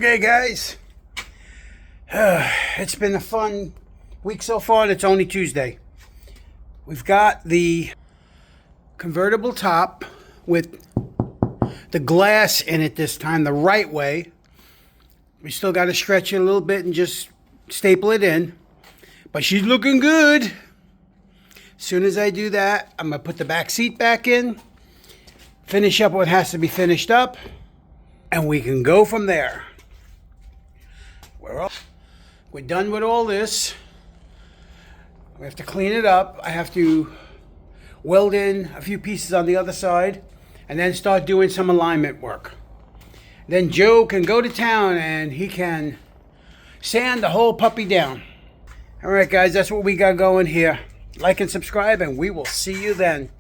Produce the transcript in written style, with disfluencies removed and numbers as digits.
Okay, guys. It's been a fun week so far, and it's only Tuesday. We've got the convertible top with the glass in it this time, the right way. We still got to stretch it a little bit and just staple it in. But she's looking good. As soon as I do that, I'm going to put the back seat back in, finish up what has to be finished up, and we can go from there. We're done with all this. We have to clean it up. I have to weld in a few pieces on the other side and then start doing some alignment work. Then Joe can go to town and he can sand the whole puppy down. All right, guys, that's what we got going here. Like and subscribe, and we will see you then.